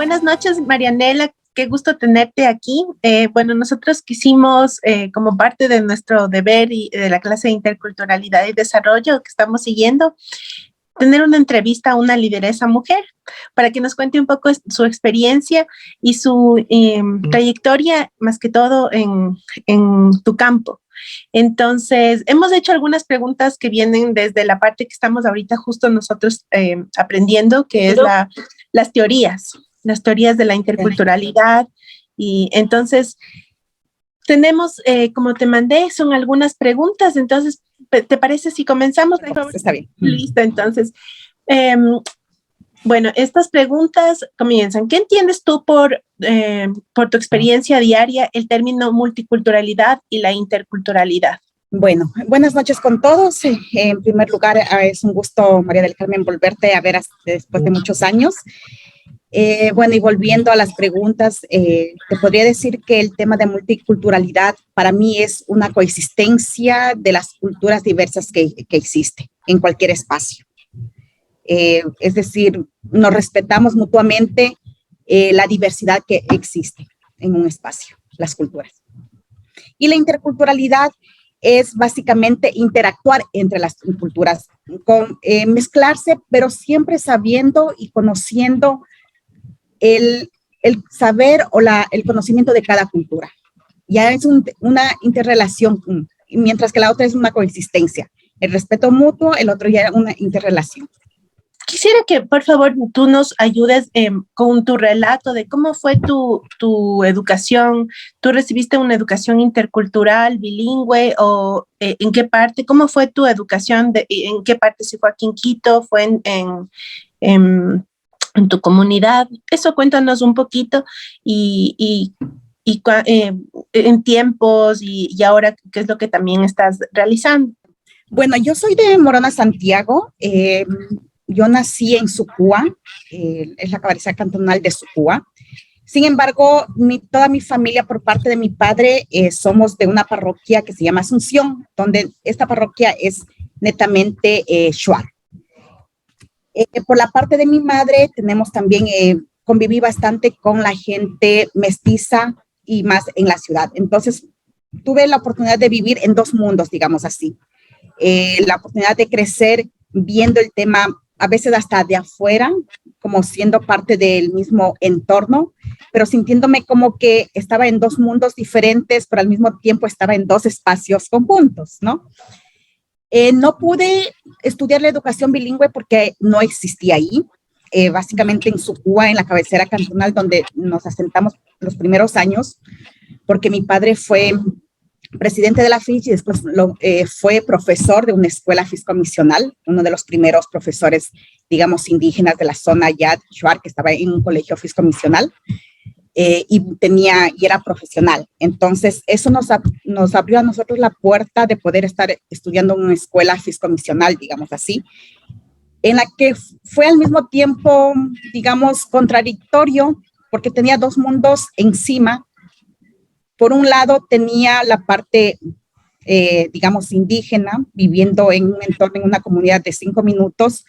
Buenas noches, Marianela. Qué gusto tenerte aquí. Bueno, nosotros quisimos, como parte de nuestro deber y de la clase de Interculturalidad y Desarrollo que estamos siguiendo, tener una entrevista a una lideresa mujer para que nos cuente un poco su experiencia y su trayectoria, más que todo en tu campo. Entonces, hemos hecho algunas preguntas que vienen desde la parte que estamos ahorita justo nosotros aprendiendo, que es las teorías de la interculturalidad. Y entonces, tenemos, como te mandé, son algunas preguntas. Entonces, ¿te parece si comenzamos? Está bien. Listo, entonces. Bueno, estas preguntas comienzan. ¿Qué entiendes tú por tu experiencia diaria el término multiculturalidad y la interculturalidad? Bueno, buenas noches con todos. En primer lugar, es un gusto, María del Carmen, volverte a ver después de muchos años. Bueno, y volviendo a las preguntas, te podría decir que el tema de multiculturalidad para mí es una coexistencia de las culturas diversas que existe en cualquier espacio. Es decir, nos respetamos mutuamente la diversidad que existe en un espacio, las culturas. Y la interculturalidad es básicamente interactuar entre las culturas, mezclarse, pero siempre sabiendo y conociendo el saber o el conocimiento de cada cultura. Ya es una interrelación, mientras que la otra es una coexistencia. El respeto mutuo, el otro ya es una interrelación. Quisiera que, por favor, tú nos ayudes con tu relato de cómo fue tu educación. ¿Tú recibiste una educación intercultural, bilingüe, o en qué parte? ¿Cómo fue tu educación? ¿En qué parte? ¿Si fue aquí en Quito? ¿Fue en tu comunidad? Eso cuéntanos un poquito en tiempos y ahora, ¿qué es lo que también estás realizando? Bueno, yo soy de Morona, Santiago. Yo nací en Sucúa, es la cabecera cantonal de Sucúa. Sin embargo, toda mi familia, por parte de mi padre, somos de una parroquia que se llama Asunción, donde esta parroquia es netamente shuar. Por la parte de mi madre, tenemos también, conviví bastante con la gente mestiza y más en la ciudad. Entonces, tuve la oportunidad de vivir en dos mundos, digamos así. La oportunidad de crecer viendo el tema a veces hasta de afuera, como siendo parte del mismo entorno, pero sintiéndome como que estaba en dos mundos diferentes, pero al mismo tiempo estaba en dos espacios conjuntos, ¿no? No pude estudiar la educación bilingüe porque no existía ahí. Básicamente en Sucúa, en la cabecera cantonal, donde nos asentamos los primeros años, porque mi padre fue presidente de la FICH y después fue profesor de una escuela fiscomisional, uno de los primeros profesores, digamos, indígenas de la zona Yad Shuar, que estaba en un colegio fiscomisional y era profesional. Entonces, eso nos abrió a nosotros la puerta de poder estar estudiando en una escuela fiscomisional, digamos así, en la que fue al mismo tiempo, digamos, contradictorio, porque tenía dos mundos encima. Por un lado, tenía la parte, digamos, indígena, viviendo en un entorno, en una comunidad de 5 minutos,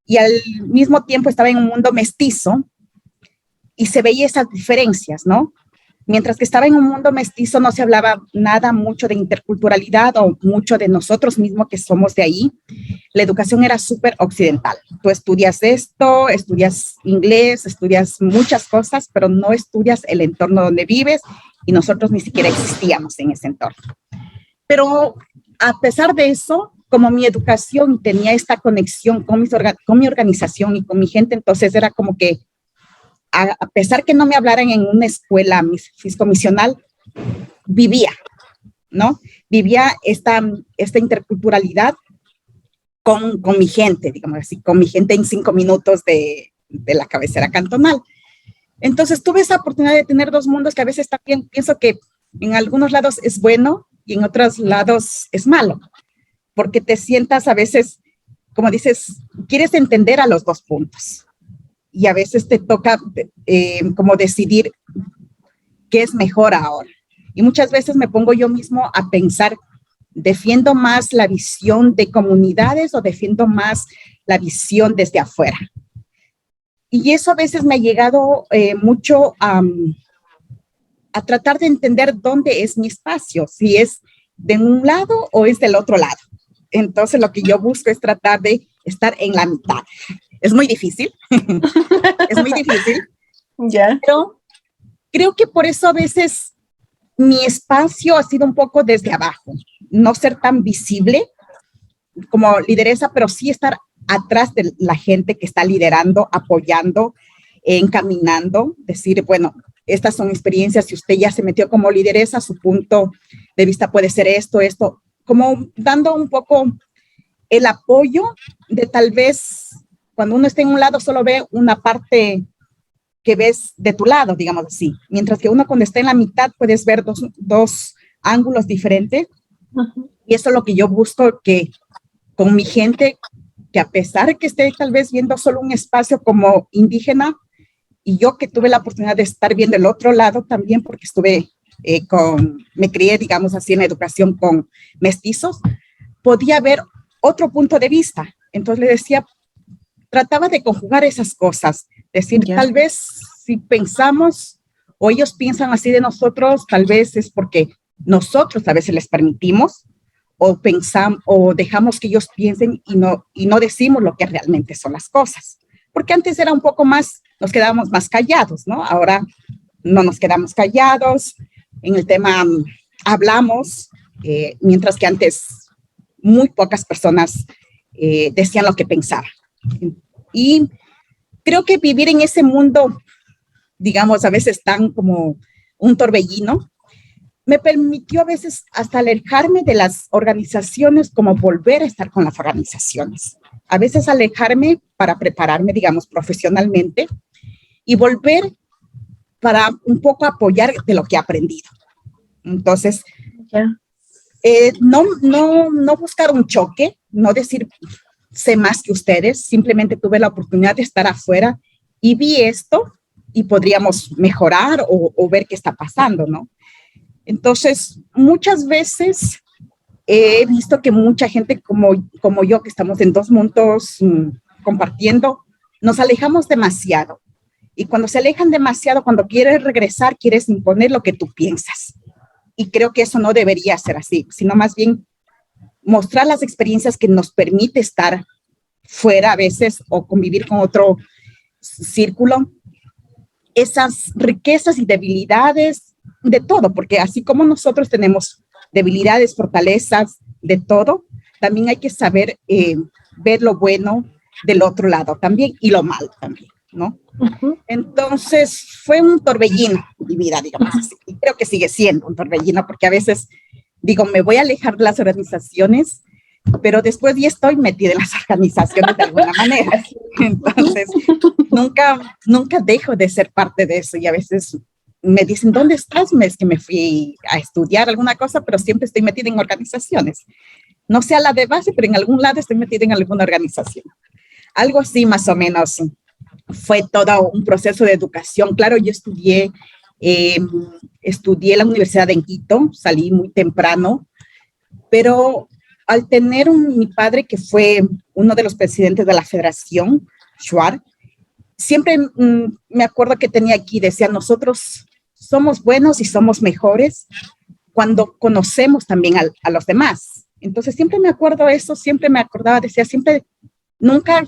y al mismo tiempo estaba en un mundo mestizo, y se veía esas diferencias, ¿no? Mientras que estaba en un mundo mestizo, no se hablaba nada mucho de interculturalidad o mucho de nosotros mismos que somos de ahí. La educación era súper occidental. Tú estudias esto, estudias inglés, estudias muchas cosas, pero no estudias el entorno donde vives, y nosotros ni siquiera existíamos en ese entorno. Pero a pesar de eso, como mi educación tenía esta conexión con mi organización y con mi gente, entonces era como que, a pesar que no me hablaran en una escuela fiscomisional, vivía, ¿no? Vivía esta interculturalidad con mi gente, digamos así, con mi gente en 5 minutos de la cabecera cantonal. Entonces tuve esa oportunidad de tener dos mundos que a veces también pienso que en algunos lados es bueno y en otros lados es malo, porque te sientas a veces, como dices, quieres entender a los dos puntos y a veces te toca como decidir qué es mejor ahora. Y muchas veces me pongo yo mismo a pensar, ¿defiendo más la visión de comunidades o defiendo más la visión desde afuera? Y eso a veces me ha llegado mucho a tratar de entender dónde es mi espacio, si es de un lado o es del otro lado. Entonces lo que yo busco es tratar de estar en la mitad. Es muy difícil, es muy difícil, pero creo que por eso a veces mi espacio ha sido un poco desde abajo, no ser tan visible como lideresa, pero sí estar atrás de la gente que está liderando, apoyando, encaminando, decir, bueno, estas son experiencias, si usted ya se metió como lideresa, su punto de vista puede ser esto, como dando un poco el apoyo de tal vez cuando uno está en un lado solo ve una parte que ves de tu lado, digamos así, mientras que uno cuando está en la mitad puedes ver dos ángulos diferentes. Y eso es lo que yo busco que con mi gente, que a pesar de que esté tal vez viendo solo un espacio como indígena, y yo que tuve la oportunidad de estar viendo el otro lado también, porque me crié, digamos así, en la educación con mestizos, podía ver otro punto de vista. Entonces le decía, trataba de conjugar esas cosas, decir, tal vez si pensamos o ellos piensan así de nosotros, tal vez es porque nosotros a veces les permitimos o pensamos o dejamos que ellos piensen y no decimos lo que realmente son las cosas. Porque antes era un poco más, nos quedábamos más callados, ¿no? Ahora no nos quedamos callados, en el tema hablamos, mientras que antes muy pocas personas decían lo que pensaban. Y creo que vivir en ese mundo, digamos, a veces tan como un torbellino, me permitió a veces hasta alejarme de las organizaciones, como volver a estar con las organizaciones. A veces alejarme para prepararme, digamos, profesionalmente y volver para un poco apoyar de lo que he aprendido. Entonces, no buscar un choque, no decir sé más que ustedes, simplemente tuve la oportunidad de estar afuera y vi esto y podríamos mejorar o ver qué está pasando, ¿no? Entonces, muchas veces he visto que mucha gente como yo, que estamos en dos mundos compartiendo, nos alejamos demasiado. Y cuando se alejan demasiado, cuando quieres regresar, quieres imponer lo que tú piensas. Y creo que eso no debería ser así, sino más bien mostrar las experiencias que nos permite estar fuera a veces o convivir con otro círculo, esas riquezas y debilidades de todo, porque así como nosotros tenemos debilidades, fortalezas, de todo, también hay que saber ver lo bueno del otro lado también y lo malo también, ¿no? Entonces fue un torbellino mi vida, digamos así, y creo que sigue siendo un torbellino, porque a veces digo, me voy a alejar de las organizaciones, pero después ya estoy metida en las organizaciones de alguna manera. Entonces, nunca dejo de ser parte de eso y a veces me dicen, ¿dónde estás? Es que me fui a estudiar alguna cosa, pero siempre estoy metida en organizaciones. No sé a la de base, pero en algún lado estoy metida en alguna organización. Algo así más o menos fue todo un proceso de educación. Claro, yo estudié en la Universidad de Quito, salí muy temprano, pero al tener mi padre, que fue uno de los presidentes de la Federación, Shuar, siempre me acuerdo que tenía aquí, decía, nosotros somos buenos y somos mejores cuando conocemos también a los demás. Entonces siempre me acuerdo eso, siempre me acordaba, decía, siempre, nunca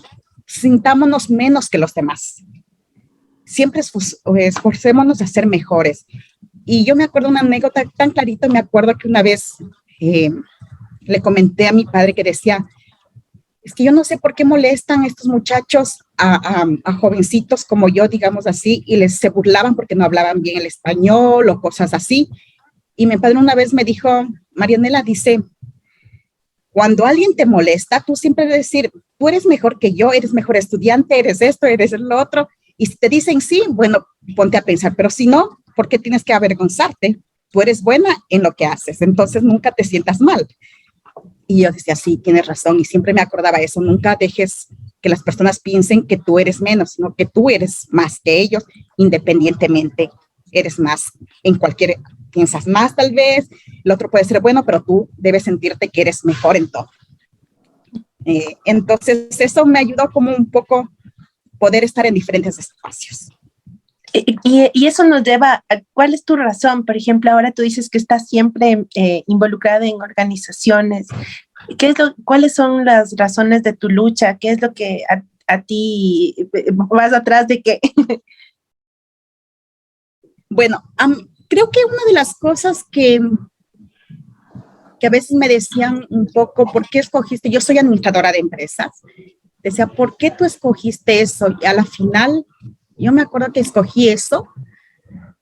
sintámonos menos que los demás. Siempre esforcémonos a ser mejores. Y yo me acuerdo una anécdota tan clarita, me acuerdo que una vez le comenté a mi padre que decía, es que yo no sé por qué molestan estos muchachos a jovencitos como yo, digamos así, y se burlaban porque no hablaban bien el español o cosas así. Y mi padre una vez me dijo, Marianela, dice, cuando alguien te molesta, tú siempre debes decir, tú eres mejor que yo, eres mejor estudiante, eres esto, eres lo otro. Y si te dicen sí, bueno, ponte a pensar, pero si no, ¿por qué tienes que avergonzarte? Tú eres buena en lo que haces, entonces nunca te sientas mal. Y yo decía, sí, tienes razón, y siempre me acordaba eso, nunca dejes que las personas piensen que tú eres menos, sino que tú eres más que ellos, independientemente, eres más en cualquier, piensas más tal vez, el otro puede ser bueno, pero tú debes sentirte que eres mejor en todo. Entonces, eso me ayudó como un poco poder estar en diferentes espacios. Y eso nos lleva a, ¿cuál es tu razón? Por ejemplo, ahora tú dices que estás siempre involucrada en organizaciones. ¿Cuáles son las razones de tu lucha? ¿Qué es lo que a ti vas atrás de qué? Bueno, creo que una de las cosas que a veces me decían un poco, ¿por qué escogiste? Yo soy administradora de empresas. Decía, ¿por qué tú escogiste eso? Y a la final, yo me acuerdo que escogí eso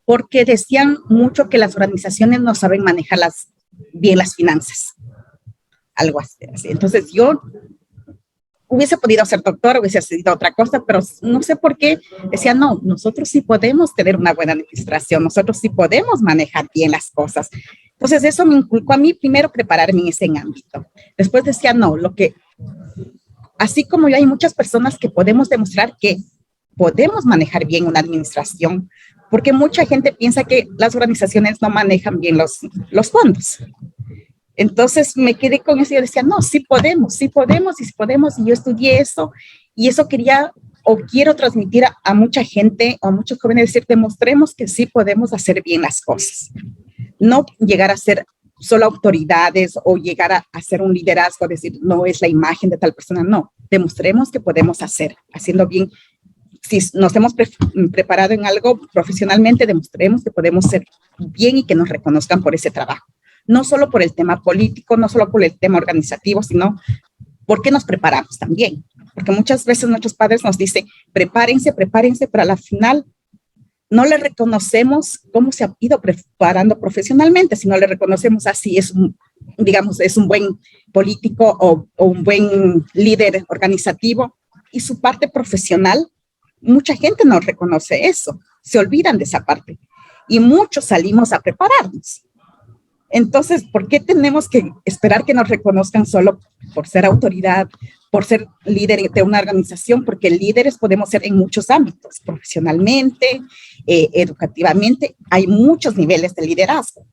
porque decían mucho que las organizaciones no saben manejar bien las finanzas. Algo así. Entonces yo hubiese podido ser doctora, hubiese sido otra cosa, pero no sé por qué decía, no, nosotros sí podemos tener una buena administración, nosotros sí podemos manejar bien las cosas. Entonces eso me inculcó a mí primero prepararme en ese ámbito. Después decía, no, así como yo hay muchas personas que podemos demostrar que podemos manejar bien una administración, porque mucha gente piensa que las organizaciones no manejan bien los fondos. Entonces me quedé con eso y yo decía, no, sí podemos, y yo estudié eso, y eso quería o quiero transmitir a mucha gente, o a muchos jóvenes, decir, demostremos que sí podemos hacer bien las cosas. No llegar a ser solo autoridades o llegar a hacer un liderazgo, decir, no es la imagen de tal persona, no, demostremos que podemos haciendo bien. Si nos hemos preparado en algo profesionalmente, demostremos que podemos ser bien y que nos reconozcan por ese trabajo. No solo por el tema político, no solo por el tema organizativo, sino porque nos preparamos también. Porque muchas veces nuestros padres nos dicen, prepárense, pero a la final no le reconocemos cómo se ha ido preparando profesionalmente, sino le reconocemos así, es un buen político o un buen líder organizativo, y su parte profesional, mucha gente no reconoce eso, se olvidan de esa parte, y muchos salimos a prepararnos. Entonces, ¿por qué tenemos que esperar que nos reconozcan solo por ser autoridad, por ser líder de una organización? Porque líderes podemos ser en muchos ámbitos, profesionalmente, educativamente, hay muchos niveles de liderazgo.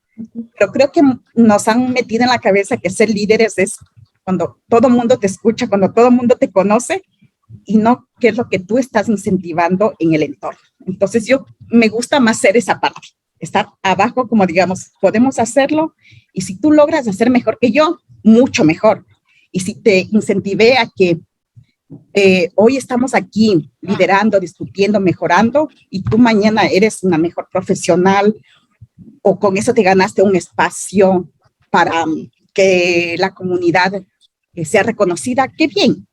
Pero creo que nos han metido en la cabeza que ser líderes es cuando todo el mundo te escucha, cuando todo el mundo te conoce, y no qué es lo que tú estás incentivando en el entorno. Entonces, me gusta más ser esa parte. Estar abajo, como digamos, podemos hacerlo, y si tú logras hacer mejor que yo, mucho mejor. Y si te incentivé a que hoy estamos aquí liderando, discutiendo, mejorando, y tú mañana eres una mejor profesional, o con eso te ganaste un espacio para que la comunidad sea reconocida, qué bien.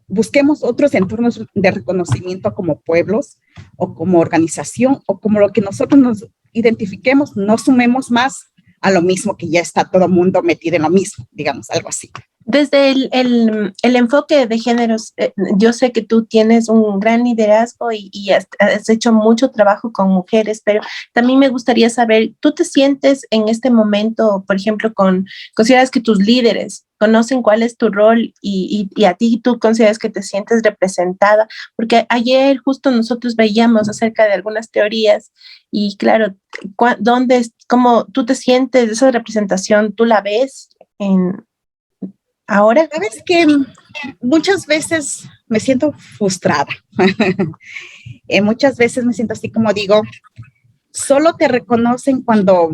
Busquemos otros entornos de reconocimiento como pueblos o como organización o como lo que nosotros nos identifiquemos, no sumemos más a lo mismo que ya está todo el mundo metido en lo mismo, digamos, algo así. Desde el enfoque de géneros, yo sé que tú tienes un gran liderazgo y has hecho mucho trabajo con mujeres, pero también me gustaría saber, ¿tú te sientes en este momento, por ejemplo, consideras que tus líderes conocen cuál es tu rol y a ti tú consideras que te sientes representada? Porque ayer justo nosotros veíamos acerca de algunas teorías y claro, ¿cómo tú te sientes esa representación? ¿Tú la ves ahora? Sabes que muchas veces me siento frustrada. Muchas veces me siento así como digo, solo te reconocen cuando,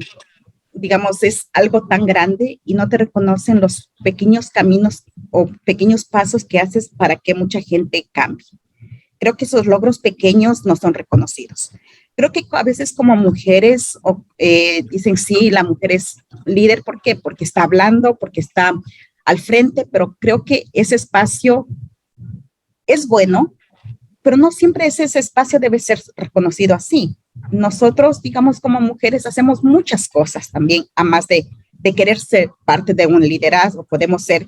digamos, es algo tan grande y no te reconocen los pequeños caminos o pequeños pasos que haces para que mucha gente cambie. Creo que esos logros pequeños no son reconocidos. Creo que a veces como mujeres dicen, sí, la mujer es líder. ¿Por qué? Porque está hablando, porque está al frente, pero creo que ese espacio es bueno, pero no siempre ese espacio debe ser reconocido así. Nosotros, digamos, como mujeres hacemos muchas cosas también, a más de querer ser parte de un liderazgo. Podemos ser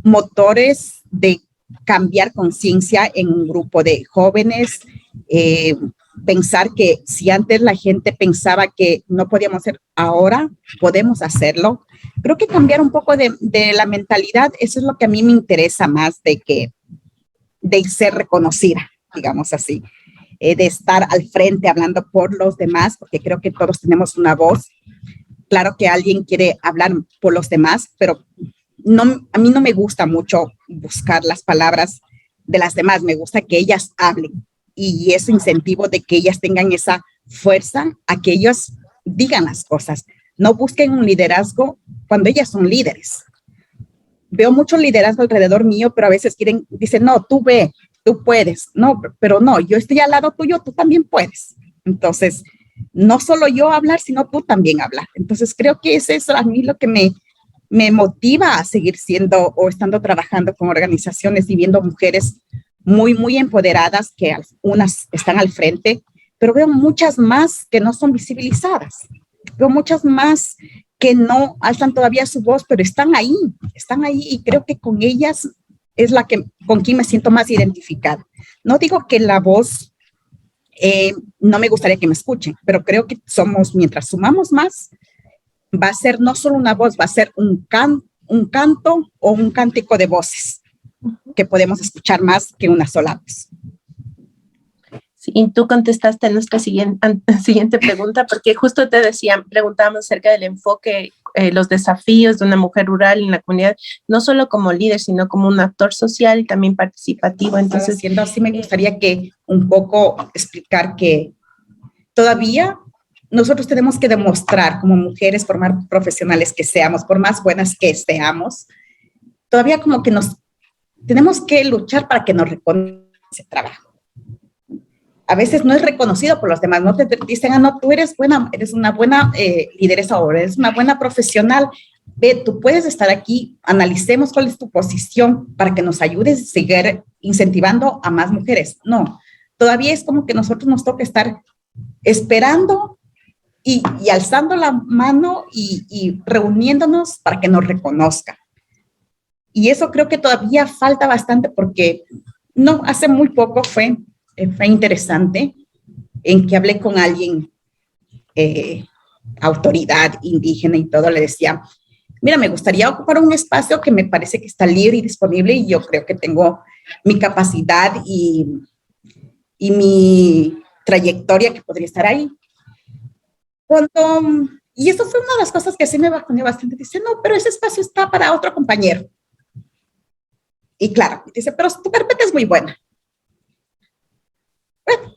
motores de cambiar conciencia en un grupo de jóvenes, pensar que si antes la gente pensaba que no podíamos hacer, ahora podemos hacerlo. Creo que cambiar un poco de la mentalidad, eso es lo que a mí me interesa más de ser reconocida, digamos así, de estar al frente hablando por los demás, porque creo que todos tenemos una voz. Claro que alguien quiere hablar por los demás, pero a mí no me gusta mucho buscar las palabras de las demás, me gusta que ellas hablen y ese incentivo de que ellas tengan esa fuerza a que ellos digan las cosas. No busquen un liderazgo cuando ellas son líderes. Veo mucho liderazgo alrededor mío, pero a veces dicen, no, tú ve, tú puedes. No, pero no, yo estoy al lado tuyo, tú también puedes. Entonces, no solo yo hablar, sino tú también hablar. Entonces, creo que es eso a mí lo que me motiva a seguir siendo o estando trabajando con organizaciones y viendo mujeres muy, muy empoderadas, que unas están al frente, pero veo muchas más que no son visibilizadas. Veo muchas más que no alzan todavía su voz, pero están ahí y creo que con ellas es con quien me siento más identificada. No digo que la voz no me gustaría que me escuchen, pero creo que mientras sumamos más, va a ser no solo una voz, va a ser un canto o un cántico de voces que podemos escuchar más que una sola voz. Sí, y tú contestaste a nuestra siguiente pregunta, porque justo preguntábamos acerca del enfoque, los desafíos de una mujer rural en la comunidad, no solo como líder, sino como un actor social y también participativo. Entonces, siendo así, me gustaría que un poco explicar que todavía nosotros tenemos que demostrar como mujeres, por más profesionales que seamos, por más buenas que seamos, todavía como que tenemos que luchar para que nos reconozcan ese trabajo. A veces no es reconocido por los demás, no te dicen, no, tú eres una buena lideresa o eres una buena profesional, ve, tú puedes estar aquí, analicemos cuál es tu posición para que nos ayudes a seguir incentivando a más mujeres. No, todavía es como que nosotros nos toca estar esperando y alzando la mano y reuniéndonos para que nos reconozcan. Y eso creo que todavía falta bastante porque no, hace muy poco fue interesante en que hablé con alguien, autoridad indígena y todo, le decía, mira, me gustaría ocupar un espacio que me parece que está libre y disponible y yo creo que tengo mi capacidad y mi trayectoria que podría estar ahí. Y eso fue una de las cosas que sí me bajoneó bastante. Dice, no, pero ese espacio está para otro compañero. Y claro, dice, pero tu carpeta es muy buena. Bueno,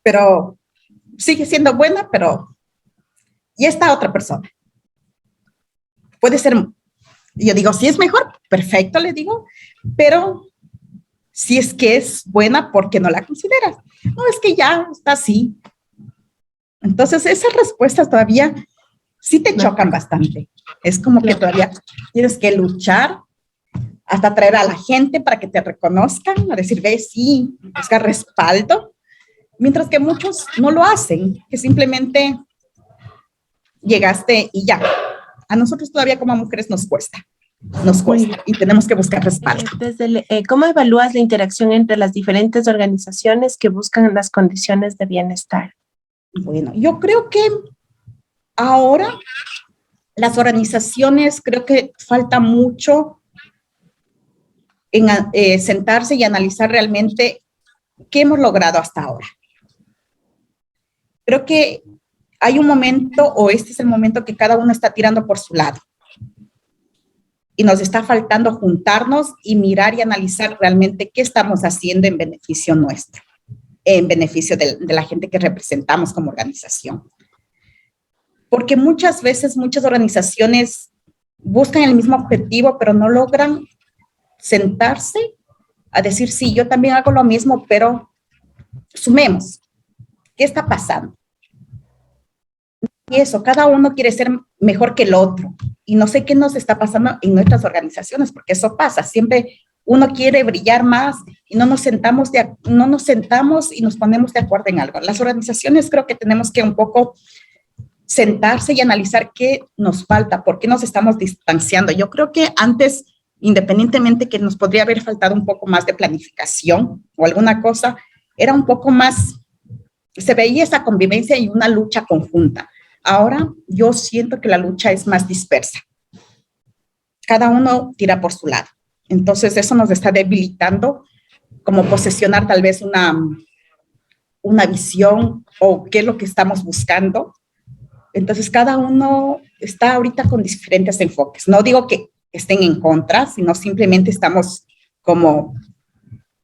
pero sigue siendo buena, pero y esta otra persona. Puede ser, yo digo, si es mejor, perfecto, le digo, pero si es que es buena, ¿por qué no la consideras? No, es que ya está así. Entonces, esas respuestas todavía sí te chocan bastante. Es como que todavía tienes que luchar hasta traer a la gente para que te reconozcan, a decir, ve, sí, buscar respaldo, mientras que muchos no lo hacen, que simplemente llegaste y ya. A nosotros todavía como mujeres nos cuesta y tenemos que buscar respaldo. ¿Cómo evalúas la interacción entre las diferentes organizaciones que buscan las condiciones de bienestar? Bueno, yo creo que ahora las organizaciones, creo que falta mucho en sentarse y analizar realmente qué hemos logrado hasta ahora. Creo que hay un momento, o este es el momento que cada uno está tirando por su lado. Y nos está faltando juntarnos y mirar y analizar realmente qué estamos haciendo en beneficio nuestro, en beneficio de la gente que representamos como organización. Porque muchas veces, muchas organizaciones buscan el mismo objetivo, pero no logran sentarse a decir, sí, yo también hago lo mismo, pero sumemos. ¿Qué está pasando? Y eso, cada uno quiere ser mejor que el otro. Y no sé qué nos está pasando en nuestras organizaciones, porque eso pasa. Siempre uno quiere brillar más y no nos sentamos y nos ponemos de acuerdo en algo. Las organizaciones creo que tenemos que un poco sentarse y analizar qué nos falta, por qué nos estamos distanciando. Yo creo que antes, independientemente que nos podría haber faltado un poco más de planificación o alguna cosa, era un poco más, se veía esa convivencia y una lucha conjunta. Ahora yo siento que la lucha es más dispersa. Cada uno tira por su lado. Entonces eso nos está debilitando como posesionar tal vez una visión o qué es lo que estamos buscando. Entonces cada uno está ahorita con diferentes enfoques. No digo que estén en contra, sino simplemente estamos como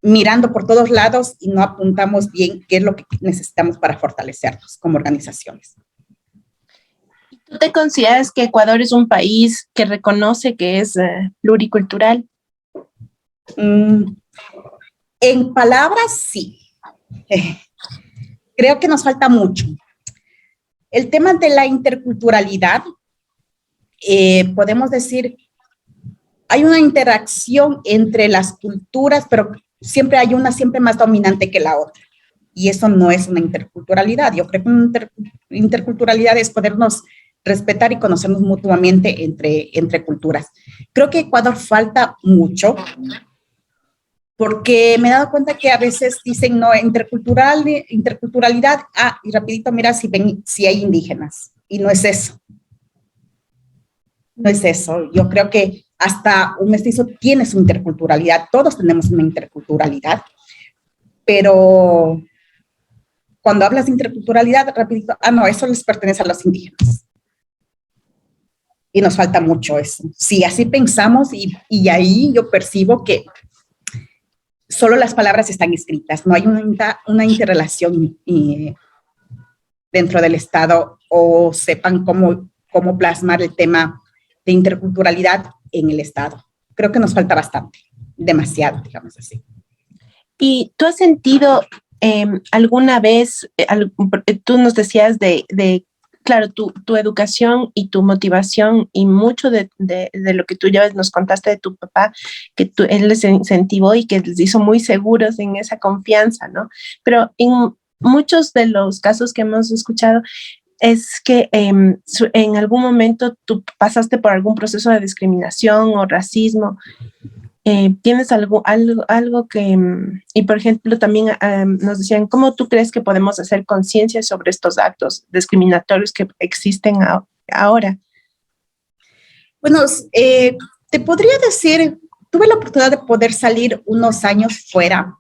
mirando por todos lados y no apuntamos bien qué es lo que necesitamos para fortalecernos como organizaciones. ¿Tú te consideras que Ecuador es un país que reconoce que es pluricultural? En palabras, sí. Creo que nos falta mucho. El tema de la interculturalidad, podemos decir, hay una interacción entre las culturas, pero siempre hay una siempre más dominante que la otra. Y eso no es una interculturalidad. Yo creo que una interculturalidad es podernos respetar y conocernos mutuamente entre culturas. Creo que Ecuador falta mucho, porque me he dado cuenta que a veces dicen, no, interculturalidad, y rapidito mira si hay indígenas, y no es eso. No es eso. Yo creo que hasta un mestizo tiene su interculturalidad, todos tenemos una interculturalidad, pero cuando hablas de interculturalidad, rapidito, no, eso les pertenece a los indígenas. Y nos falta mucho eso. Si así pensamos, y ahí yo percibo que solo las palabras están escritas, no hay una interrelación dentro del Estado, o sepan cómo plasmar el tema de interculturalidad en el Estado. Creo que nos falta bastante, demasiado, digamos así. ¿Y tú has sentido alguna vez, tú nos decías claro, tu educación y tu motivación y mucho de lo que tú ya nos contaste de tu papá, que él les incentivó y que les hizo muy seguros en esa confianza, ¿no? Pero en muchos de los casos que hemos escuchado es que en algún momento tú pasaste por algún proceso de discriminación o racismo. ¿Tienes algo que, y por ejemplo también nos decían, ¿cómo tú crees que podemos hacer conciencia sobre estos actos discriminatorios que existen ahora? Bueno, te podría decir, tuve la oportunidad de poder salir unos años fuera,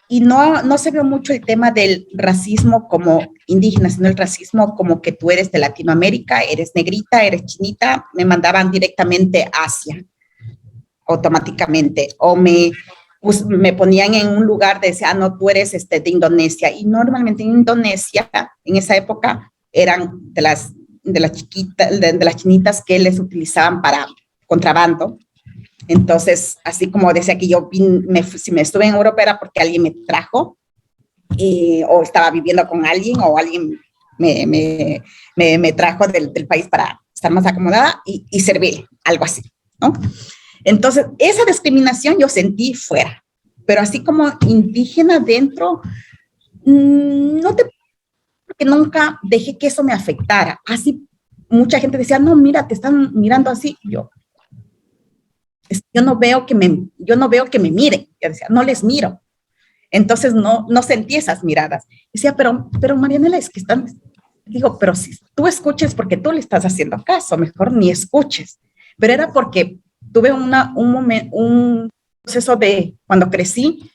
y no se ve mucho el tema del racismo como indígena, sino el racismo como que tú eres de Latinoamérica, eres negrita, eres chinita, me mandaban directamente a Asia, automáticamente, o me ponían en un lugar de decir, no, tú eres de Indonesia, y normalmente en Indonesia, en esa época, eran de las chiquitas, de las chinitas que les utilizaban para contrabando. Entonces, así como decía que yo si me estuve en Europa era porque alguien me trajo, o estaba viviendo con alguien, o alguien me trajo del país para estar más acomodada y servir, algo así, ¿no? Entonces, esa discriminación yo sentí fuera, pero así como indígena dentro, porque nunca dejé que eso me afectara. Así mucha gente decía, no, mira, te están mirando así. Yo no veo que me miren. Yo decía, no les miro. Entonces no sentí esas miradas. Decía, pero Marianela, es que están, digo, pero si tú escuches porque tú le estás haciendo caso, mejor ni escuches. Pero era porque tuve un proceso de, cuando crecí,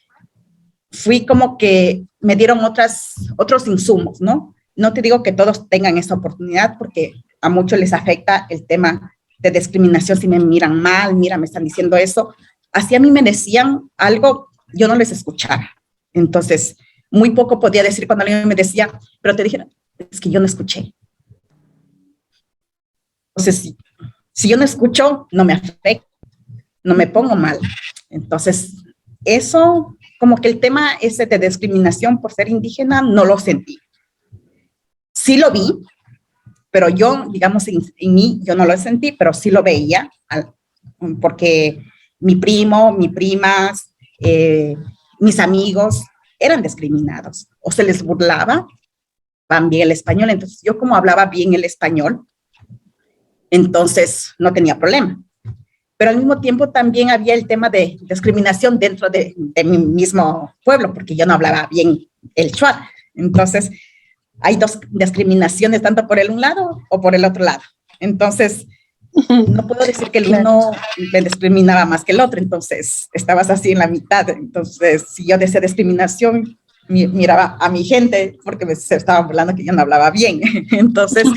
fui como que me dieron otros insumos, ¿no? No te digo que todos tengan esa oportunidad, porque a muchos les afecta el tema de discriminación, si me miran mal, mira, me están diciendo eso. Así a mí me decían algo, yo no les escuchaba. Entonces, muy poco podía decir cuando alguien me decía, pero te dijeron, es que yo no escuché. Entonces, si yo no escucho, no me afecta, no me pongo mal. Entonces, eso, como que el tema ese de discriminación por ser indígena, no lo sentí. Sí lo vi, pero yo, digamos, en mí, yo no lo sentí, pero sí lo veía, porque mi primo, mis primas, mis amigos eran discriminados, o se les burlaba bien el español. Entonces, yo como hablaba bien el español, entonces no tenía problema. Pero al mismo tiempo también había el tema de discriminación dentro de mi mismo pueblo, porque yo no hablaba bien el chua. Entonces, hay dos discriminaciones, tanto por el un lado o por el otro lado. Entonces, no puedo decir que el uno me discriminaba más que el otro, entonces estabas así en la mitad. Entonces, si yo decía discriminación, miraba a mi gente porque se estaban burlando que yo no hablaba bien. Entonces,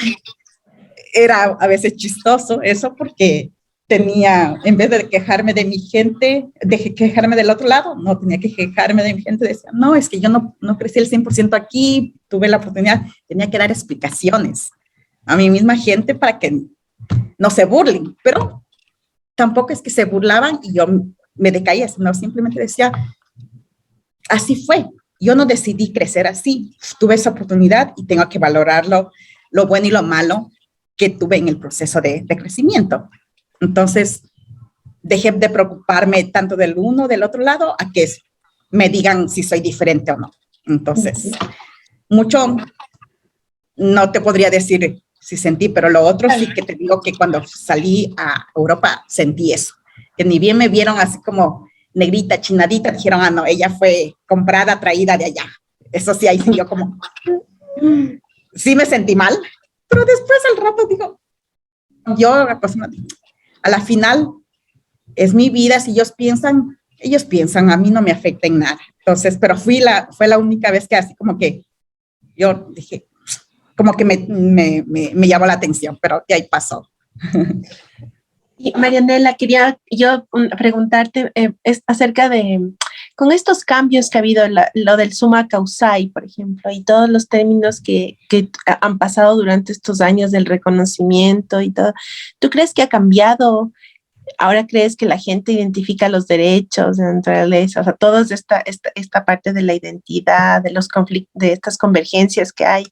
era a veces chistoso eso, porque tenía, en vez de quejarme de mi gente, de quejarme del otro lado, no tenía que quejarme de mi gente, decía, no, es que yo no crecí el 100% aquí, tuve la oportunidad, tenía que dar explicaciones a mi misma gente para que no se burlen, pero tampoco es que se burlaban y yo me decaía, sino simplemente decía, así fue, yo no decidí crecer así, tuve esa oportunidad y tengo que valorarlo, lo bueno y lo malo que tuve en el proceso de crecimiento. Entonces, dejé de preocuparme tanto del uno del otro lado a que me digan si soy diferente o no. Entonces, mucho no te podría decir si sentí, pero lo otro sí que te digo que cuando salí a Europa sentí eso, que ni bien me vieron así como negrita, chinadita, dijeron, ah, no, ella fue comprada, traída de allá. Eso sí, ahí sí yo como, sí me sentí mal, pero después al rato digo, yo a la final es mi vida, si ellos piensan, a mí no me afecta en nada. Entonces, pero fue la única vez que así como que yo dije, como que me llamó la atención, pero de ahí pasó. Y Marianela, quería yo preguntarte acerca de, con estos cambios que ha habido, lo del summa causai, por ejemplo, y todos los términos que han pasado durante estos años del reconocimiento y todo, ¿tú crees que ha cambiado? ¿Ahora crees que la gente identifica los derechos de la naturaleza? O sea, toda esta parte de la identidad, de los conflictos, de estas convergencias que hay.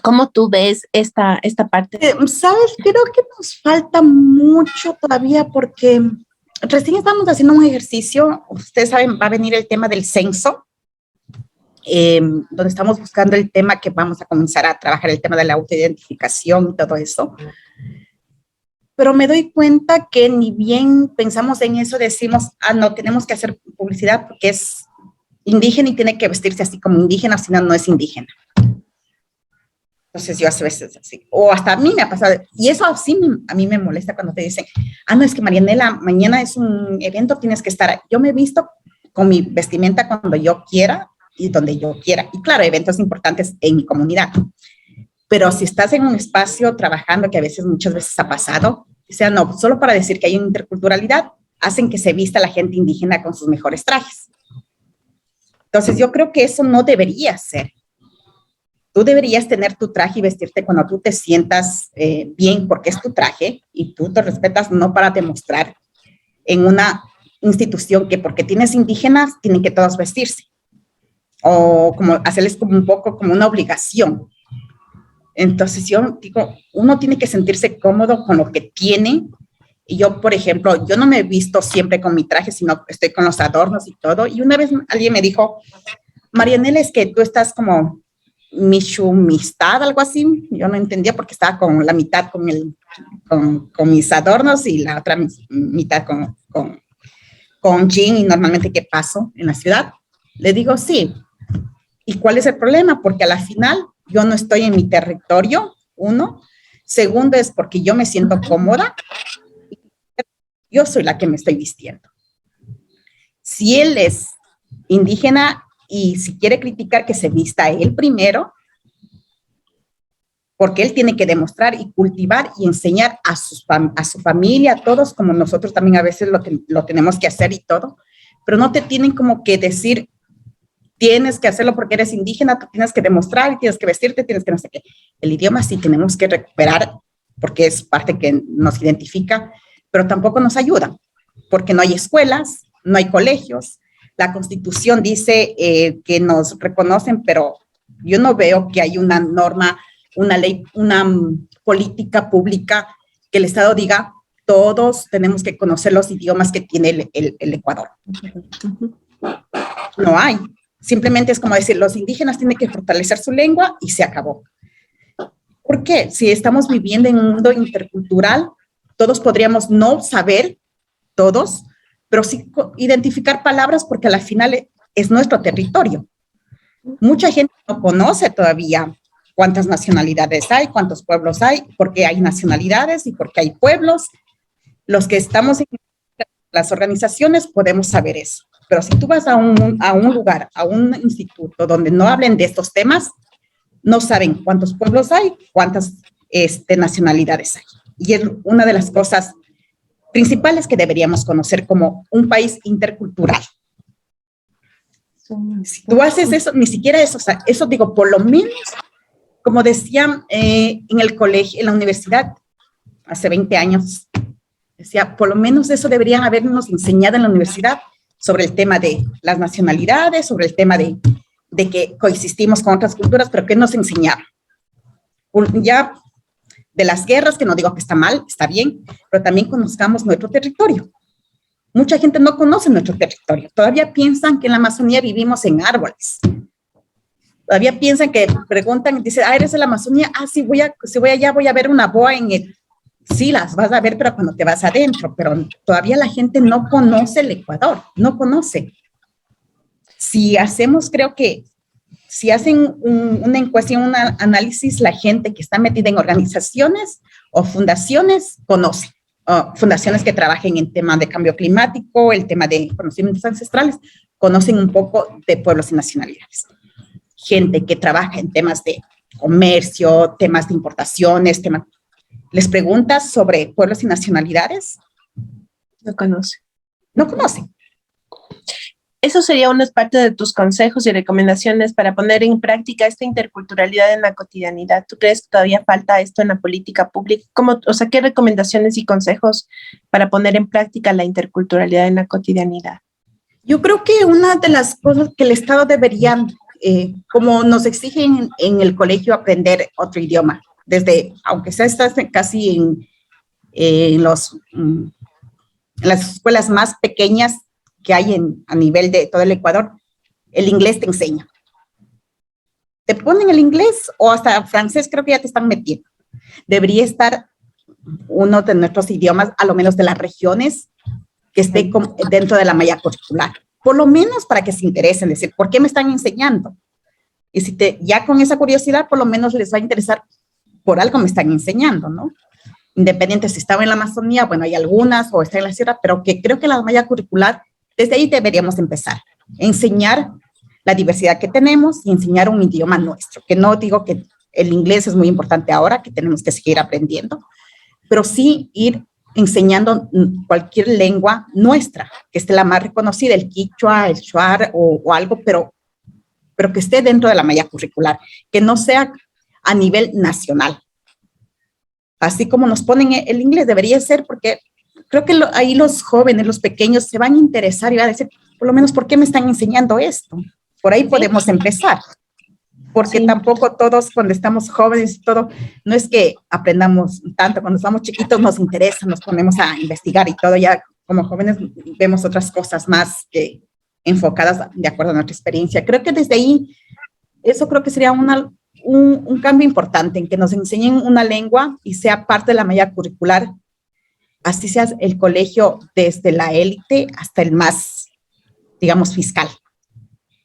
¿Cómo tú ves esta parte? ¿Sabes? Creo que nos falta mucho todavía porque recién estamos haciendo un ejercicio, ustedes saben, va a venir el tema del censo, donde estamos buscando el tema que vamos a comenzar a trabajar, el tema de la autoidentificación y todo eso. Pero me doy cuenta que ni bien pensamos en eso, decimos, ah, no, tenemos que hacer publicidad porque es indígena y tiene que vestirse así como indígena, si no, no es indígena. Entonces yo a veces así, o hasta a mí me ha pasado, y eso sí a mí me molesta cuando te dicen, ah, no, es que Marianela, mañana es un evento, tienes que estar. Yo me he visto con mi vestimenta cuando yo quiera y donde yo quiera. Y claro, eventos importantes en mi comunidad. Pero si estás en un espacio trabajando, que a veces, muchas veces ha pasado, o sea, no, solo para decir que hay una interculturalidad, hacen que se vista la gente indígena con sus mejores trajes. Entonces yo creo que eso no debería ser. Tú deberías tener tu traje y vestirte cuando tú te sientas bien, porque es tu traje y tú te respetas, no para demostrar en una institución que porque tienes indígenas, tienen que todos vestirse. O como hacerles como un poco como una obligación. Entonces yo digo, uno tiene que sentirse cómodo con lo que tiene. Y yo, por ejemplo, yo no me he visto siempre con mi traje, sino estoy con los adornos y todo. Y una vez alguien me dijo, Marianela, es que tú estás como mishumistad, algo así. Yo no entendía porque estaba con la mitad con mis adornos y la otra mitad con jean, y normalmente ¿qué paso en la ciudad? Le digo, sí. ¿Y cuál es el problema? Porque a la final yo no estoy en mi territorio, uno. Segundo es porque yo me siento cómoda. Yo soy la que me estoy vistiendo. Si él es indígena y si quiere criticar, que se vista él primero, porque él tiene que demostrar y cultivar y enseñar a su familia, a todos, como nosotros también a veces lo tenemos que hacer y todo, pero no te tienen como que decir, tienes que hacerlo porque eres indígena, tú tienes que demostrar y tienes que vestirte, tienes que no sé qué. El idioma sí tenemos que recuperar porque es parte que nos identifica, pero tampoco nos ayuda, porque no hay escuelas, no hay colegios. La Constitución dice que nos reconocen, pero yo no veo que hay una norma, una ley, una política pública que el Estado diga, todos tenemos que conocer los idiomas que tiene el Ecuador. No hay. Simplemente es como decir, los indígenas tienen que fortalecer su lengua y se acabó. ¿Por qué? Si estamos viviendo en un mundo intercultural, todos podríamos no saber, todos, pero sí identificar palabras porque al final es nuestro territorio. Mucha gente no conoce todavía cuántas nacionalidades hay, cuántos pueblos hay, porque hay nacionalidades y porque hay pueblos. Los que estamos en las organizaciones podemos saber eso. Pero si tú vas a un lugar, a un instituto donde no hablen de estos temas, no saben cuántos pueblos hay, cuántas nacionalidades hay. Y es una de las cosas principales que deberíamos conocer como un país intercultural. Si tú haces eso, ni siquiera eso, o sea, eso digo, por lo menos, como decían en el colegio, en la universidad, hace 20 años, decía, por lo menos eso deberían habernos enseñado en la universidad sobre el tema de las nacionalidades, sobre el tema de que coexistimos con otras culturas, pero ¿qué nos enseñaron? Ya de las guerras, que no digo que está mal, está bien, pero también conozcamos nuestro territorio. Mucha gente no conoce nuestro territorio. Todavía piensan que en la Amazonía vivimos en árboles. Todavía piensan que preguntan, dicen, ¿eres de la Amazonía? Sí, si voy allá, voy a ver una boa en el... Sí, las vas a ver, pero cuando te vas adentro. Pero todavía la gente no conoce el Ecuador, no conoce. Si hacemos, creo que, si hacen una encuesta, un análisis, la gente que está metida en organizaciones o fundaciones conoce. Fundaciones que trabajen en temas de cambio climático, el tema de conocimientos ancestrales, conocen un poco de pueblos y nacionalidades. Gente que trabaja en temas de comercio, temas de importaciones, les preguntas sobre pueblos y nacionalidades. No conoce. No conocen. Eso sería una parte de tus consejos y recomendaciones para poner en práctica esta interculturalidad en la cotidianidad. ¿Tú crees que todavía falta esto en la política pública? ¿Qué recomendaciones y consejos para poner en práctica la interculturalidad en la cotidianidad? Yo creo que una de las cosas que el Estado debería, como nos exigen en el colegio, aprender otro idioma, aunque sea estás casi en las escuelas más pequeñas que hay a nivel de todo el Ecuador, el inglés te enseña. Te ponen el inglés o hasta francés, creo que ya te están metiendo. Debería estar uno de nuestros idiomas, a lo menos de las regiones, que esté dentro de la malla curricular. Por lo menos para que se interesen, decir, ¿por qué me están enseñando? Y si ya con esa curiosidad, por lo menos les va a interesar, por algo me están enseñando, ¿no? Independiente si estaba en la Amazonía, bueno, hay algunas, o está en la sierra, pero que creo que la malla curricular, desde ahí deberíamos empezar, enseñar la diversidad que tenemos y enseñar un idioma nuestro, que no digo que el inglés es muy importante ahora, que tenemos que seguir aprendiendo, pero sí ir enseñando cualquier lengua nuestra, que esté la más reconocida, el quichua, el shuar o algo, pero que esté dentro de la malla curricular, que no sea a nivel nacional. Así como nos ponen el inglés, debería ser, porque creo que ahí los jóvenes, los pequeños, se van a interesar y van a decir, por lo menos, ¿por qué me están enseñando esto? Por ahí podemos empezar. Porque tampoco todos, cuando estamos jóvenes y todo, no es que aprendamos tanto. Cuando estamos chiquitos nos interesa, nos ponemos a investigar y todo. Ya como jóvenes vemos otras cosas más enfocadas de acuerdo a nuestra experiencia. Creo que desde ahí, eso creo que sería un cambio importante, en que nos enseñen una lengua y sea parte de la malla curricular. Así sea el colegio desde la élite hasta el más, digamos, fiscal,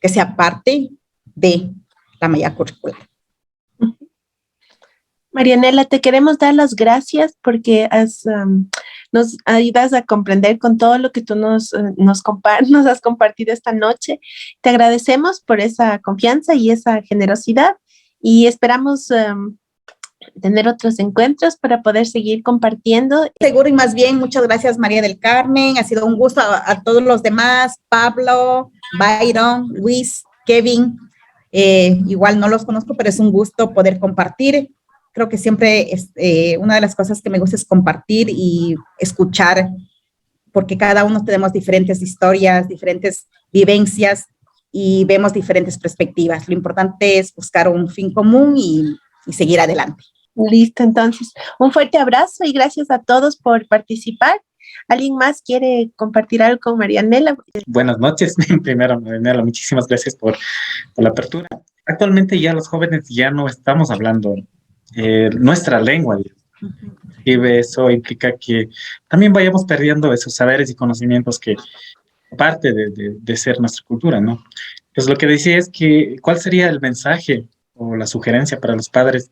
que sea parte de la malla curricular. Marianela, te queremos dar las gracias porque nos ayudas a comprender con todo lo que tú nos has compartido esta noche. Te agradecemos por esa confianza y esa generosidad y esperamos tener otros encuentros para poder seguir compartiendo. Seguro, y más bien, muchas gracias, María del Carmen. Ha sido un gusto a todos los demás, Pablo, Byron, Luis, Kevin. Igual no los conozco, pero es un gusto poder compartir. Creo que siempre una de las cosas que me gusta es compartir y escuchar, porque cada uno tenemos diferentes historias, diferentes vivencias y vemos diferentes perspectivas. Lo importante es buscar un fin común y seguir adelante. Listo, entonces, un fuerte abrazo y gracias a todos por participar. ¿Alguien más quiere compartir algo con Marianela? Buenas noches. Primero, Marianela, muchísimas gracias por la apertura. Actualmente ya los jóvenes ya no estamos hablando nuestra lengua. Y eso implica que también vayamos perdiendo esos saberes y conocimientos que parte de ser nuestra cultura, ¿no? Pues lo que decía es que, ¿cuál sería el mensaje o la sugerencia para los padres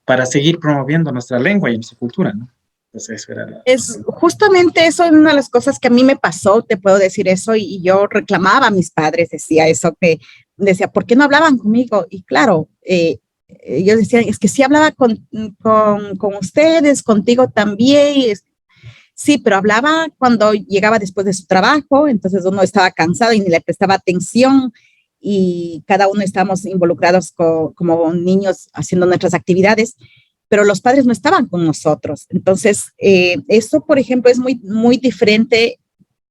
para seguir promoviendo nuestra lengua y nuestra cultura, ¿no? Entonces, eso era justamente eso es una de las cosas que a mí me pasó, te puedo decir eso, y yo reclamaba a mis padres, decía eso, que decía, ¿por qué no hablaban conmigo? Y claro, yo decía, es que sí hablaba con ustedes, contigo también, Sí, pero hablaba cuando llegaba después de su trabajo, entonces uno estaba cansado y ni le prestaba atención y cada uno estábamos involucrados como niños haciendo nuestras actividades, pero los padres no estaban con nosotros. Entonces, eso, por ejemplo, es muy diferente,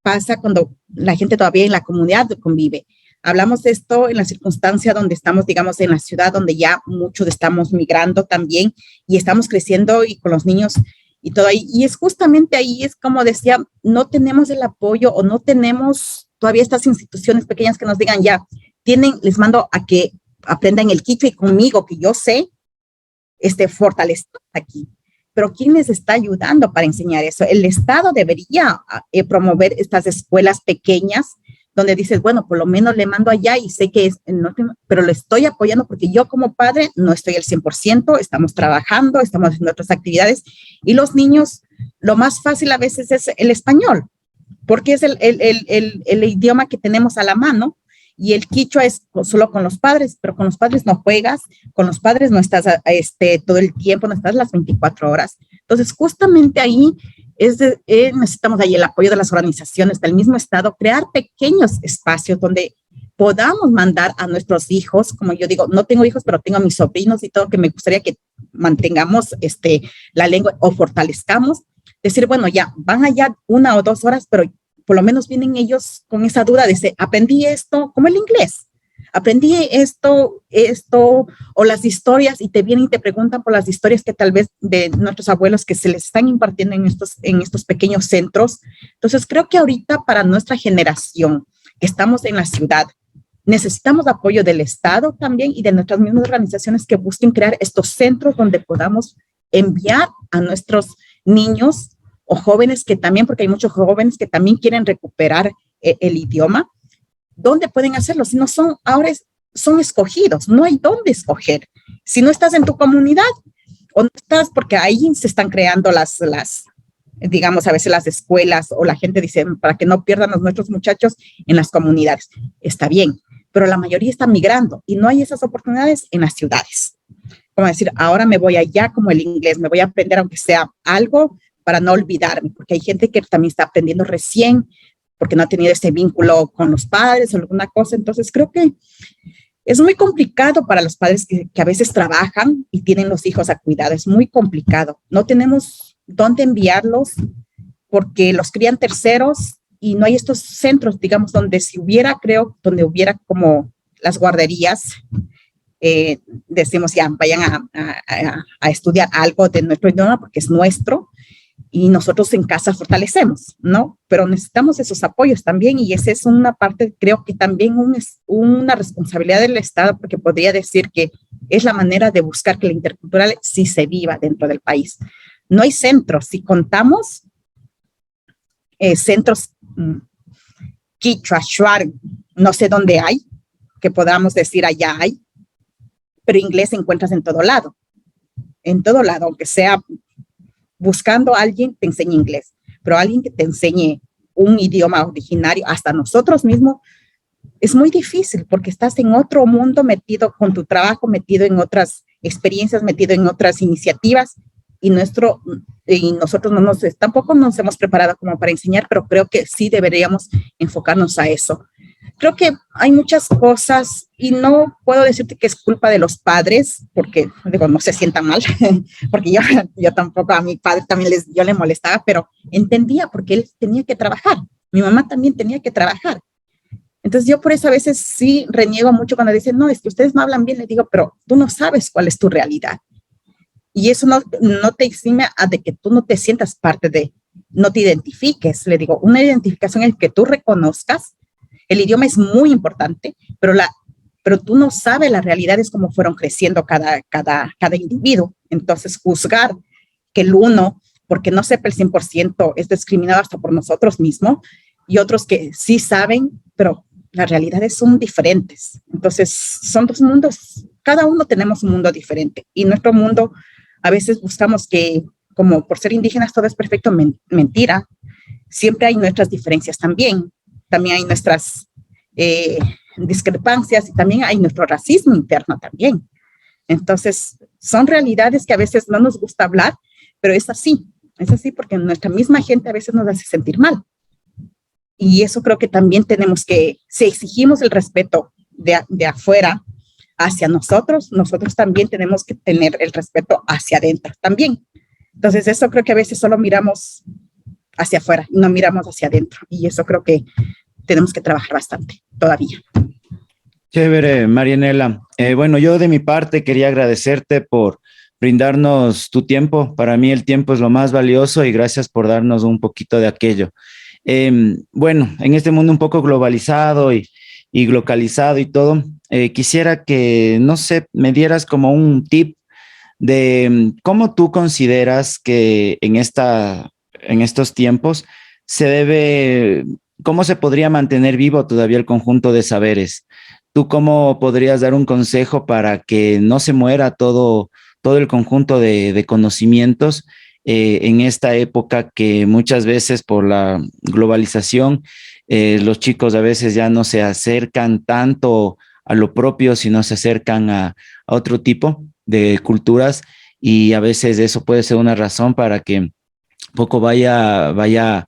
pasa cuando la gente todavía en la comunidad convive. Hablamos de esto en la circunstancia donde estamos, digamos, en la ciudad, donde ya muchos estamos migrando también y estamos creciendo y con los niños y todo ahí. Y es justamente ahí, es como decía, no tenemos el apoyo o no tenemos todavía estas instituciones pequeñas que nos digan ya, les mando a que aprendan el quichua y conmigo, que yo sé, fortalecer aquí. Pero ¿quién les está ayudando para enseñar eso? El Estado debería promover estas escuelas pequeñas donde dices, bueno, por lo menos le mando allá y sé que pero lo estoy apoyando porque yo como padre no estoy al 100%, estamos trabajando, estamos haciendo otras actividades y los niños, lo más fácil a veces es el español, porque es el idioma que tenemos a la mano y el quichua es solo con los padres, pero con los padres no juegas, con los padres no estás todo el tiempo, no estás las 24 horas. Entonces, justamente ahí necesitamos ahí el apoyo de las organizaciones, del mismo Estado, crear pequeños espacios donde podamos mandar a nuestros hijos, como yo digo, no tengo hijos, pero tengo a mis sobrinos y todo, que me gustaría que mantengamos la lengua o fortalezcamos, decir, bueno, ya, van allá 1 o 2 horas, pero por lo menos vienen ellos con esa duda de decir, aprendí esto, como el inglés, aprendí esto, o las historias, y te vienen y te preguntan por las historias que tal vez de nuestros abuelos que se les están impartiendo en estos pequeños centros. Entonces, creo que ahorita para nuestra generación, que estamos en la ciudad, necesitamos apoyo del Estado también y de nuestras mismas organizaciones que busquen crear estos centros donde podamos enviar a nuestros niños o jóvenes que también, porque hay muchos jóvenes que también quieren recuperar el idioma, ¿dónde pueden hacerlo? Si no son, ahora son escogidos, no hay dónde escoger. Si no estás en tu comunidad o no estás, porque ahí se están creando digamos, a veces las escuelas o la gente dice, para que no pierdan los nuestros muchachos en las comunidades. Está bien, pero la mayoría está migrando y no hay esas oportunidades en las ciudades. Como decir, ahora me voy allá como el inglés, me voy a aprender aunque sea algo para no olvidarme, porque hay gente que también está aprendiendo recién, porque no ha tenido ese vínculo con los padres o alguna cosa. Entonces, creo que es muy complicado para los padres que a veces trabajan y tienen los hijos a cuidado. Es muy complicado. No tenemos dónde enviarlos porque los crían terceros y no hay estos centros, digamos, donde si hubiera, creo, donde hubiera como las guarderías, decimos ya, vayan a estudiar algo de nuestro idioma porque es nuestro, y nosotros en casa fortalecemos, ¿no? Pero necesitamos esos apoyos también y esa es una parte, creo que también es una responsabilidad del Estado, porque podría decir que es la manera de buscar que la intercultural sí se viva dentro del país. No hay centros, si contamos centros quichua, shuar, no sé dónde hay, que podamos decir allá hay, pero inglés encuentras en todo lado, aunque sea buscando a alguien te enseñe inglés, pero alguien que te enseñe un idioma originario, hasta nosotros mismos, es muy difícil porque estás en otro mundo metido con tu trabajo, metido en otras experiencias, metido en otras iniciativas y nosotros tampoco nos hemos preparado como para enseñar, pero creo que sí deberíamos enfocarnos a eso. Creo que hay muchas cosas y no puedo decirte que es culpa de los padres, porque digo, no se sientan mal, porque yo tampoco a mi padre también yo le molestaba, pero entendía porque él tenía que trabajar. Mi mamá también tenía que trabajar. Entonces yo por eso a veces sí reniego mucho cuando dicen, no, es que ustedes no hablan bien, les digo, pero tú no sabes cuál es tu realidad. Y eso no te exime a de que tú no te sientas parte de, no te identifiques. Le digo, una identificación es que tú reconozcas. El idioma es muy importante, pero tú no sabes las realidades como fueron creciendo cada individuo. Entonces, juzgar que el uno, porque no sepa el 100%, es discriminado hasta por nosotros mismos, y otros que sí saben, pero las realidades son diferentes. Entonces, son dos mundos, cada uno tenemos un mundo diferente, y nuestro mundo, a veces buscamos que, como por ser indígenas todo es perfecto, mentira. Siempre hay nuestras diferencias también hay nuestras discrepancias y también hay nuestro racismo interno también. Entonces, son realidades que a veces no nos gusta hablar, pero es así. Es así porque nuestra misma gente a veces nos hace sentir mal. Y eso creo que también tenemos que, si exigimos el respeto de afuera hacia nosotros, nosotros también tenemos que tener el respeto hacia adentro también. Entonces eso creo que a veces solo miramos hacia afuera y no miramos hacia adentro. Y eso creo que tenemos que trabajar bastante todavía. Chévere, Marianela. Bueno, yo de mi parte quería agradecerte por brindarnos tu tiempo. Para mí el tiempo es lo más valioso y gracias por darnos un poquito de aquello. Bueno, en este mundo un poco globalizado y localizado y todo, quisiera que, no sé, me dieras como un tip de cómo tú consideras que en estos tiempos cómo se podría mantener vivo todavía el conjunto de saberes. ¿Tú cómo podrías dar un consejo para que no se muera todo el conjunto de conocimientos en esta época que muchas veces por la globalización los chicos a veces ya no se acercan tanto a lo propio, sino se acercan a otro tipo de culturas y a veces eso puede ser una razón para que poco vaya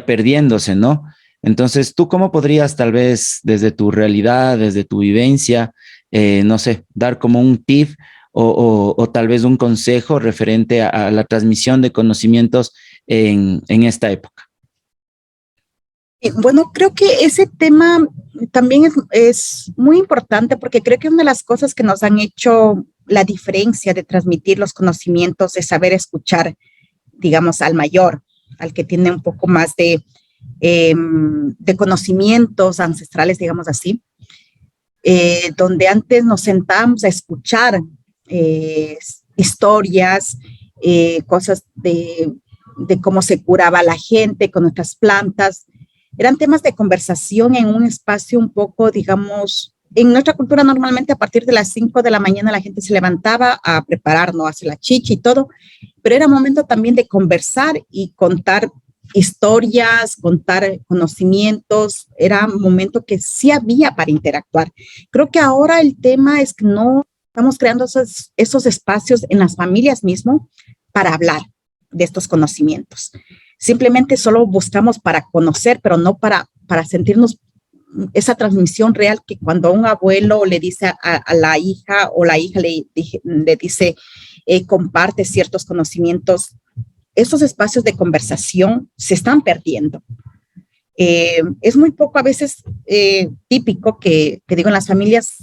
perdiéndose, ¿no? Entonces, ¿tú cómo podrías tal vez desde tu realidad, desde tu vivencia, no sé, dar como un tip o tal vez un consejo referente a la transmisión de conocimientos en esta época? Bueno, creo que ese tema también es muy importante porque creo que una de las cosas que nos han hecho la diferencia de transmitir los conocimientos es saber escuchar, digamos, al mayor, al que tiene un poco más de conocimientos ancestrales, digamos así, donde antes nos sentábamos a escuchar historias, cosas de cómo se curaba la gente con nuestras plantas. Eran temas de conversación en un espacio un poco, digamos, en nuestra cultura normalmente a partir de las 5 de la mañana la gente se levantaba a prepararnos, a hacer la chicha y todo, pero era momento también de conversar y contar historias, contar conocimientos, era un momento que sí había para interactuar. Creo que ahora el tema es que no estamos creando esos espacios en las familias mismo para hablar de estos conocimientos. Simplemente solo buscamos para conocer, pero no para sentirnos esa transmisión real que cuando un abuelo le dice a la hija o la hija le dice, comparte ciertos conocimientos, esos espacios de conversación se están perdiendo. Es muy poco a veces típico que digo en las familias,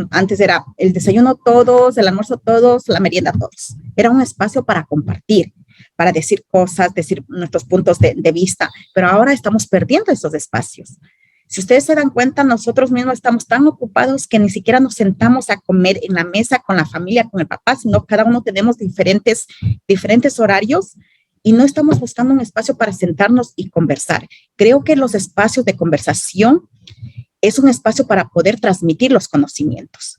antes era el desayuno todos, el almuerzo todos, la merienda todos. Era un espacio para compartir, para decir cosas, decir nuestros puntos de vista, pero ahora estamos perdiendo esos espacios. Si ustedes se dan cuenta, nosotros mismos estamos tan ocupados que ni siquiera nos sentamos a comer en la mesa con la familia, con el papá, sino cada uno tenemos diferentes horarios y no estamos buscando un espacio para sentarnos y conversar. Creo que los espacios de conversación es un espacio para poder transmitir los conocimientos.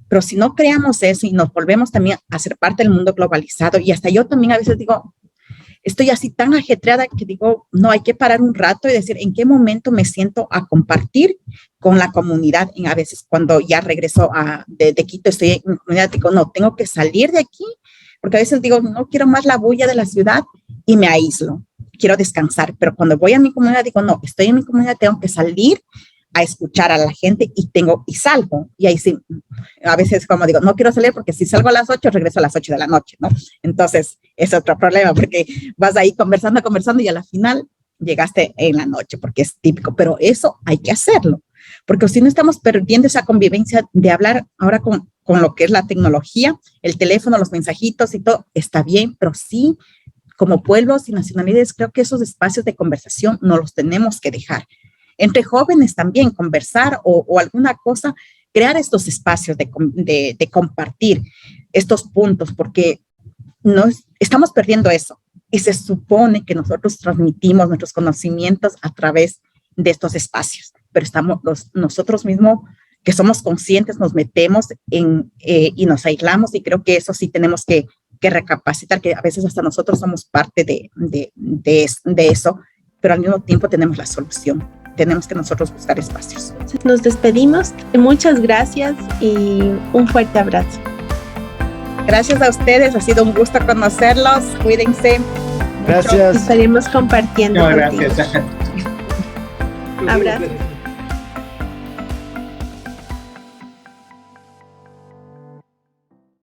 Pero si no creamos eso y nos volvemos también a ser parte del mundo globalizado, y hasta yo también a veces digo, estoy así tan ajetreada que digo, no, hay que parar un rato y decir en qué momento me siento a compartir con la comunidad. Y a veces cuando ya regreso de Quito, estoy en mi comunidad, digo, no, tengo que salir de aquí, porque a veces digo, no quiero más la bulla de la ciudad y me aíslo, quiero descansar. Pero cuando voy a mi comunidad, digo, no, estoy en mi comunidad, tengo que salir a escuchar a la gente y salgo. Y ahí sí, a veces como digo, no quiero salir porque si salgo a las 8, regreso a las 8 de la noche, ¿no? Entonces es otro problema porque vas ahí conversando y a la final llegaste en la noche porque es típico, pero eso hay que hacerlo. Porque si no estamos perdiendo esa convivencia de hablar ahora con lo que es la tecnología, el teléfono, los mensajitos y todo, está bien, pero sí, como pueblos y nacionalidades, creo que esos espacios de conversación no los tenemos que dejar. Entre jóvenes también, conversar o alguna cosa, crear estos espacios de compartir estos puntos, porque estamos perdiendo eso. Y se supone que nosotros transmitimos nuestros conocimientos a través de estos espacios, pero nosotros mismos que somos conscientes, nos metemos y nos aislamos, y creo que eso sí tenemos que recapacitar, que a veces hasta nosotros somos parte de eso, pero al mismo tiempo tenemos la solución. Tenemos que nosotros buscar espacios. Nos despedimos. Muchas gracias y un fuerte abrazo. Gracias a ustedes. Ha sido un gusto conocerlos. Cuídense. Gracias. Estaremos compartiendo. No, gracias. Abrazo.